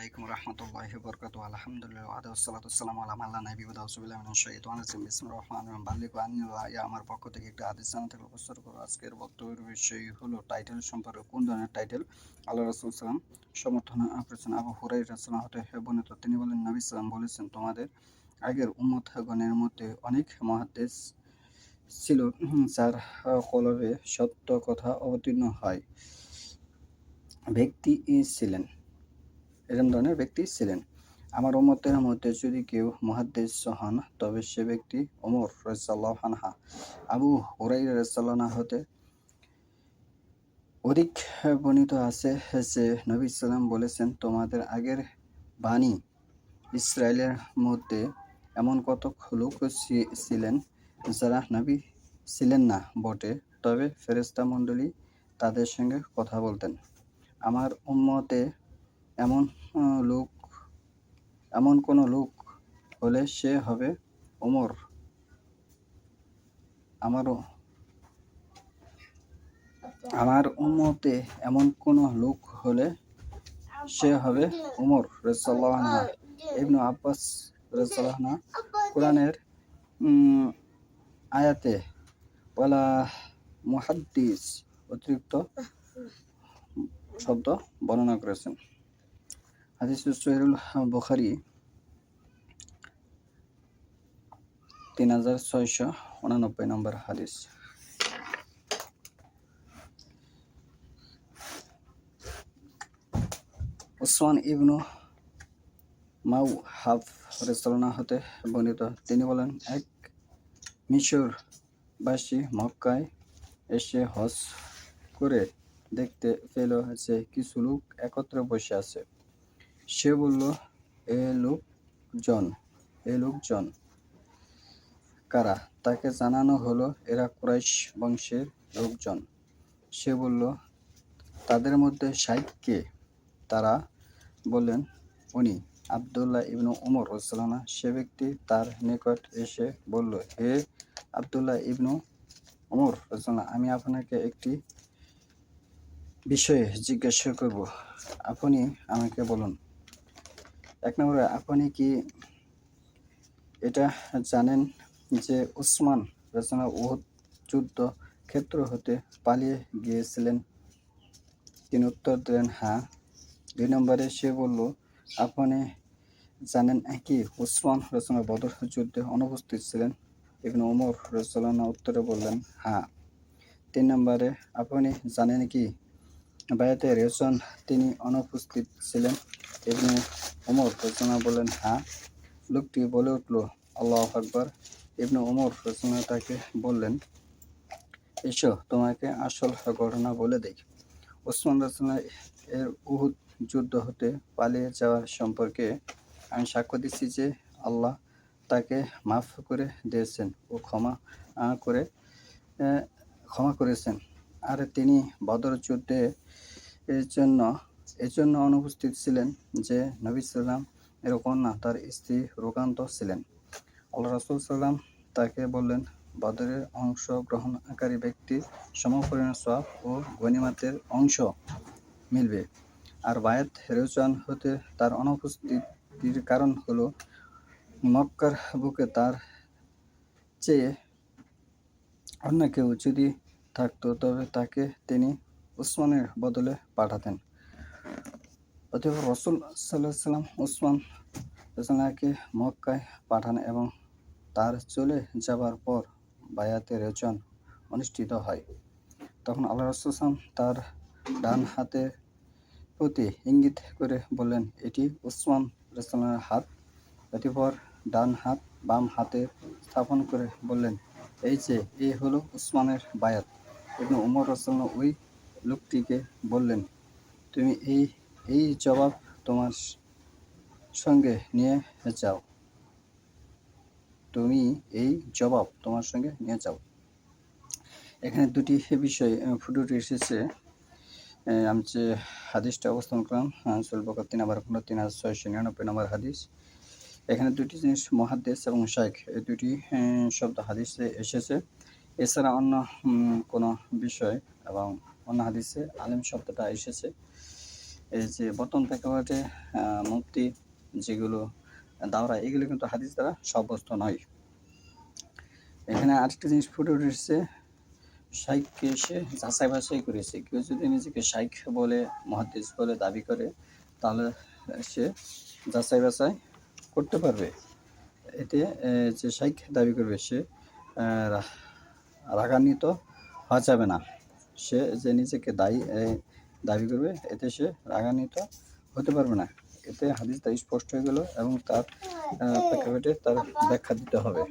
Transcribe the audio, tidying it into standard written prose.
আলাইকুম রহমতুল্লাহি বরকাতু আলহামদুলিল্লাহ ওয়াসসালাতু ওয়াসসালামু আলা মান লা নাবিয়্যা বা'দাহু আউযুবিল্লাহি মিনাশ শাইতানির রাজিম বিসমিল্লাহির রহমানির রহিম বাল্লিগু আন্নী ওয়া আমার পক্ষ থেকে একটা হাদিস জানাতে উপস্থাপন করব। আজকের বক্তব্যের বিষয় হলো টাইটেল সম্পর্কে। কোন ধরনের টাইটেল? আল্লাহ রাসূল সাল্লাল্লাহু আলাইহি ওয়াসাল্লাম সমর্থন করেছেন আবু হুরায়রা রাদিয়াল্লাহু হতে বর্ণিত। তিনি বলেন, নবী সাল্লাল্লাহু আলাইহি বলেছেন, তোমাদের আগের উম্মতগণের মধ্যে অনেক মুহাদ্দিস ছিল যার কলবে সত্য কথা অবতীর্ণ হয় ব্যক্তি ছিলেন এরকম ধরনের ব্যক্তি ছিলেন। আমার উম্মতের মধ্যে যদি কেউ মুহাদ্দিস হন তবে সে ব্যক্তি ওমর রাদিয়াল্লাহু আনহু। আবু হুরায়রা রাদিয়াল্লাহু আনহু হতে অধিক বর্ণিত আছে যে নবী সাল্লাল্লাহু বলেছেন, তোমাদের আগের বানী ইসরায়েলের মধ্যে এমন কতক লোক ছিলেন যারা নবী ছিলেন না বটে, তবে ফেরেশতা মণ্ডলী তাদের সঙ্গে কথা বলতেন। আমার উম্মতে এমন লোক এমন কোনো লোক হলে সে হবে ওমর। আমার উম্মতে এমন কোনো লোক হলে সে হবে ওমর রাদিয়াল্লাহু আনহু। ইবনে আব্বাস রাদিয়াল্লাহু আনহু কোরআনের আয়াতে ওয়ালা মুহাদ্দিস অতিরিক্ত শব্দ বর্ণনা করেছেন। হাদিস সহিহুল বুখারী 3689 নম্বর হাদিস। উসমান ইবনু মাওহাব রাদিয়াল্লাহু হতে বর্ণিত, তিনি বলেন, এক মিশরবাসী মক্কায় এসে হজ করে দেখতে পেল যে কিছু লোক একত্রে বসে আছে। সে বলল, এ লোকজন কারা? তাকে জানানো হলো, এরা কুরাইশ বংশের লোকজন। সে বলল, তাদের মধ্যে শাইখ কে? তারা বললেন, উনি আব্দুল্লাহ ইবনু উমর রাদিয়াল্লাহু আনহু। সে ব্যক্তি তার নিকট এসে বলল, হে আব্দুল্লাহ ইবনু উমর রাদিয়াল্লাহু আনহু, আমি আপনাকে একটি বিষয়ে জিজ্ঞাসা করব, আপনি আমাকে বলুন। 1 নম্বরে, আপনি কি এটা জানেন যে উসমান রাদিয়াল্লাহু আনহু উহুদ যুদ্ধ ক্ষেত্র হতে পালিয়ে গিয়েছিলেন? তিনি উত্তর দিলেন, হ্যাঁ। 2 নম্বরে সে বলল, আপনি জানেন কি উসমান রাদিয়াল্লাহু আনহু বদর যুদ্ধে অনুপস্থিত ছিলেন? ইবনে উমর রাদিয়াল্লাহু আনহু উত্তরে বললেন, হ্যাঁ। 3 নম্বরে, আপনি জানেন কি বায়াতে রিজওয়ান তিনি অনুপস্থিত ছিলেন? ইবনে উমর রাদিয়াল্লাহু আনহু বললেন, হ্যাঁ। লোকটি বলে উঠল, আল্লাহু আকবার। ইবনে উমর রাদিয়াল্লাহু আনহু তাকে বললেন, এসো তোমাকে আসল ঘটনা বলে দেই। উসমান রাদিয়াল্লাহু আনহু এর উহুদ যুদ্ধ হতে পালিয়ে যাওয়ার সম্পর্কে আমি সাক্ষ্য দিচ্ছি যে আল্লাহ তাকে মাফ করে দিয়েছেন ও ক্ষমা করেছেন, আর তিনি বদর যুদ্ধে এজন্য অনুপস্থিত ছিলেন যে নবী সাল্লাম এর কন্যা তার স্ত্রী রোগান্ত ছিলেন। আল্লাহ রাসূল সাল্লাম তাকে বললেন, বদরের অংশগ্রহণকারী ব্যক্তির সমপরিমাণ সওয়াব ও গনিমতের অংশ মিলবে। আর বায়াত রিজওয়ান হতে তার অনুপস্থিতির কারণ হলো, মক্কার বুকে তার চেয়ে অন্য কেউ যদি থাকতো তবে তাকে তিনি উসমানের বদলে পাঠাতেন। অতঃপর রাসূল সাল্লাল্লাহু আলাইহি ওয়াসাল্লাম উসমান রাদিয়াল্লাহু আনহুকে মক্কায় পাঠান এবং তার চলে যাবার পর বায়াতে রিজওয়ান অনুষ্ঠিত হয়। তখন আল্লাহ রাসূল সাল্লাল্লাহু আলাইহি ওয়াসাল্লাম তার ডান হাতের প্রতি ইঙ্গিত করে বললেন, এটি উসমান রাদিয়াল্লাহু আনহুর হাত। অতঃপর ডান হাত বাম হাতে স্থাপন করে বললেন, এই হলো উসমানের বায়াত। ইবনে উমর রাদিয়াল্লাহু আনহু ওই লোকটিকে বললেন, তুমি এই জবাব তোমার সঙ্গে নিয়ে যাও। এখানে দুটি বিষয় ফুটে এসেছে। আমি যে হাদিসটা অবস্থান করলাম সহিহ বুখারী 3699 নম্বর হাদিস। এখানে দুটি জিনিস, মুহাদ্দিস এবং শাইখ, এই দুটি শব্দ হাদিসে এসেছে। এছাড়া অন্য কোনো বিষয় এবং অন্য হাদিসে আলেম শব্দটা এসেছে। এই যে বর্তমান প্রেক্ষাপটে মুফতি যেগুলো দাওরা, এগুলো কিন্তু হাদিস দ্বারা সাব্যস্ত নয়। এখানে আরেকটা জিনিস ফুটে উঠেছে, শাইখকে সে যাচাই বাছাই করেছে। কেউ যদি নিজেকে শাইখ বলে, মুহাদ্দিস বলে দাবি করে, তাহলে সে যাচাই বাছাই করতে পারবে। এতে যে শাইখ দাবি করবে সে রাগান্বিত হওয়া যাবে না। সে যে নিজেকে দাবি করবে, এতে সে রাগান্বিত হতে পারবে না। এতে হাদিসটা স্পষ্ট হয়ে গেল এবং তার প্রেক্ষাপটে তার ব্যাখ্যা দিতে হবে।